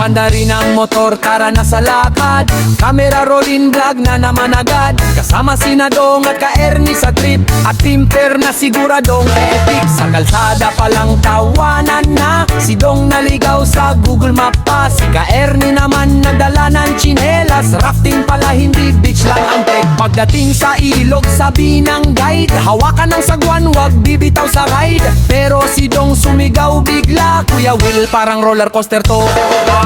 Panda rin ang motor, tara na sa lakad. Camera rolling vlog na naman agad. Kasama si Nadong at ka-Ernie sa trip. At timper na siguradong epic. Sa kalsada palang tawanan na. Si Dong naligaw sa Google Map pa. Si ka-Ernie naman nagdala ng tsinelas. Rafting pala, hindi beach lang ang trek. Pagdating sa ilog, sabi ng guide, hawakan ng sagwan, wag bibitaw sa ride. Pero si Dong sumigaw bigla, Kuya Will, parang roller coaster to.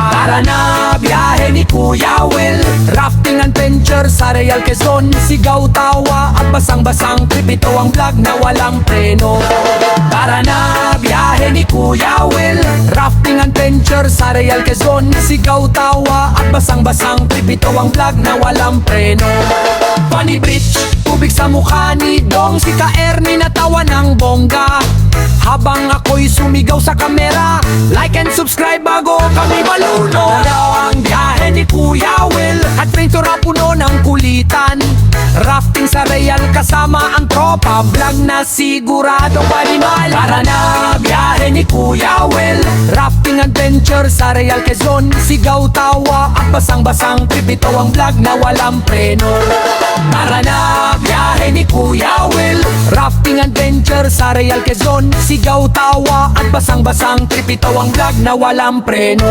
Tara na, biyahe ni Kuya Will. Rafting adventure sa Real Quezon. Sigaw, tawa at basang-basang trip. Ito ang vlog na walang preno. Tara na, biyahe ni Kuya Will. Rafting adventure sa Real Quezon. Sigaw, tawa at basang-basang trip. Ito ang vlog na walang preno. Funny bridge, tubig sa mukha ni Dong. Si ka-Ernie natawa ng bongga habang ako'y sumigaw sa kamera. Like and subscribe bago kami malunod. Daw ang biyahe ni Kuya Will. Adventure na puno ng kulitan. Rafting sa Real kasama ang tropa. Vlog na sigurado panimal. Tara na, biyahe ni Kuya Will. Rafting adventure sa Real Quezon. Sigaw, tawa at basang-basang trip. Ito ang vlog na walang preno. Tara na, biyahe ni Kuya Will. Rafting adventure sa Real Quezon. Sigaw, tawa at basang-basang trip. Ito ang vlog na walang preno.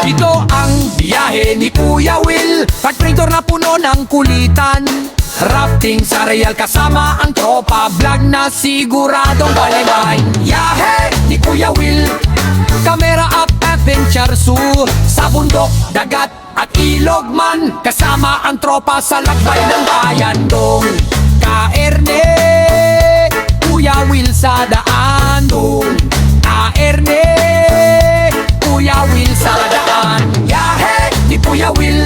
Ito ang biyahe ni Kuya Will. Tractor na puno ng kulitan. Rafting sa Real kasama ang tropa. Vlog na siguradong balibay. Yahe ni Kuya Will. Camera up, adventure zoo. Sa bundok, dagat at ilog man. Kasama ang tropa sa lakbay ng bayan. Dong, ka-Ernie, Kuya Will sa daan. Dong, ka-Ernie, Kuya Will sa daan. Yahe ni Kuya Will.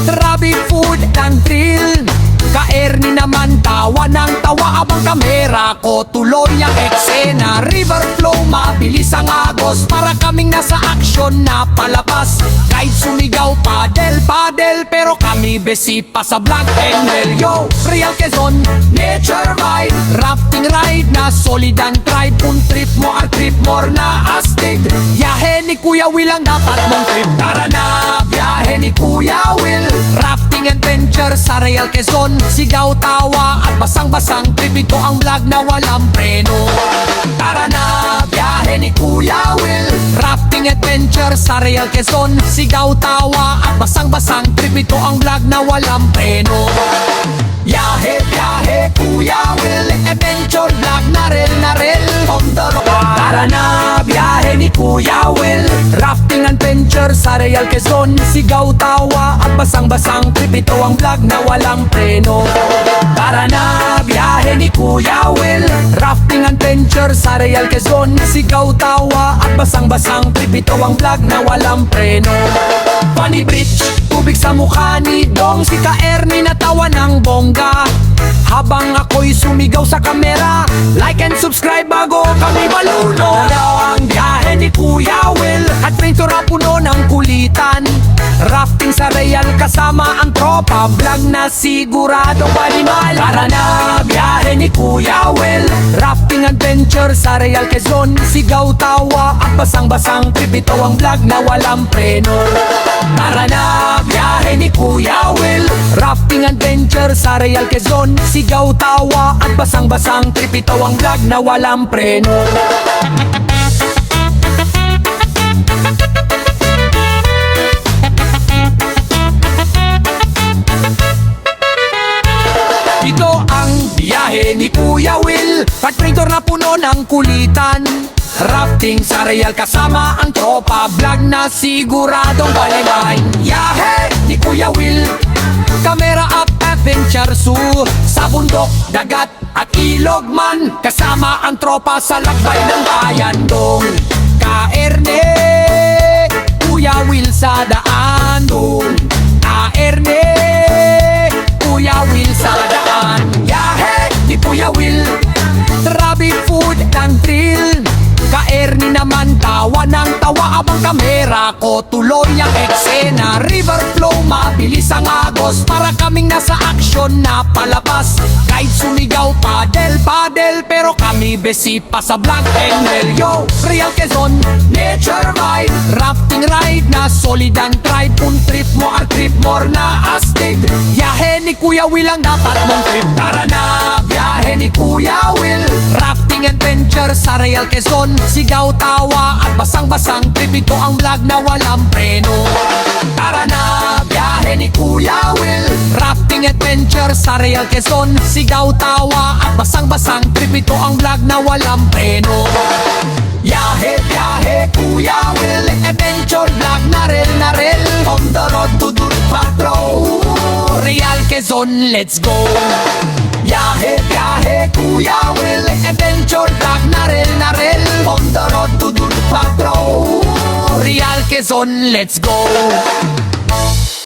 Trabi food ng thrill. Ka-Ernie naman tawa ng tawa abang kamera ko tuloy ang eksena. River flow, mabilis ang agos. Para kaming nasa action na palabas. Kahit sumigaw, paddle, paddle. Pero kami besi pa sa vlog and well. Yo, Real Quezon, nature vibe. Rafting ride na solid ang tribe. Kung trip mo ang trip more na astig. Yahe ni Kuya Will ang dapat mong trip. Tara na, biyahe ni Kuya Will. Rafting adventure sa Real Quezon. Sigaw, tawa at basang-basang trip. Ito ang vlog na walang preno. Tara na, biyahe ni Kuya Will. Rafting adventure sa Real Quezon. Sigaw, tawa at basang-basang trip. Ito ang vlog na walang preno. Yahe, biyahe, Kuya Will. Adventure vlog na rel on the road. Tara na, biyahe ni Kuya Will. Rafting adventure sa Real Quezon. Sigaw, tawa at basang-basang trip. Ito ang vlog na walang preno. Tara na, biyahe ni Kuya Will. Rafting adventure sa Real Quezon. Sigaw, tawa at basang-basang trip. Ito ang vlog na walang preno. Funny bridge, tubig sa mukha ni Dong. Si ka-Ernie natawa ng bongga habang ako'y sumigaw sa kamera. Like and subscribe bago kami malunod. Daw ang biyahe ni Kuya Will. Adventure na puno ng kulitan. Rafting sa Real kasama ang tropa. Vlog na sigurado panimal. Tara na, biyahe ni Kuya Will. Rafting adventure sa Real Quezon. Sigaw, tawa at basang-basang trip. Ito ang vlog na walang preno. Tara na, biyahe ni Kuya Will. Rafting adventure sa Real Quezon. Sigaw, tawa at basang-basang trip. Ito ang vlog na walang preno. Ito ang biyahe ni Kuya Will. Tractor na puno ng kulitan. Rafting sa Real kasama ang tropa. Vlog na siguradong balibay. Yahe ni Kuya Will. Camera up, adventure zoo. Sa bundok, dagat at ilog man. Kasama ang tropa sa lakbay ng bayan. Dong, ka-Ernie, Kuya Will sa daan. Dong, ka-Ernie, Kuya Will sa daan. Yahe ni Kuya Will. Trabi food ng thrill. Ka-Ernie naman tawa ng tawa abang kamera ko tuloy ang eksena. River flow, mabilis ang agos, para kaming nasa aksyon na palabas. Kahit sumigaw padel, pero kami besi pa sa Black and yo. Real Quezon, nature vibe, rafting ride na solid ang tribe. Kung trip mo ang trip more na astig, biyahe ni Kuya Will ang dapat mong trip. Tara na, biyahe ni Kuya Will, rafting adventure sa Real Quezon. Sigaw, tawa at basang-basang trip, ito ang vlog na walang preno. Tara na, biyahe ni Kuya Will, rafting adventure sa Real Quezon. Sigaw, tawa at basang-basang trip, ito ang vlog na walang preno. Biyahe, biyahe, Kuya Will, adventure vlog na rel. On the road to Dude Patrol, Real Quezon, let's go. Biyahe, biyahe, Kuya Will, adventure vlog na rel. On the road to Dude Patrol, Real Quezon, let's go.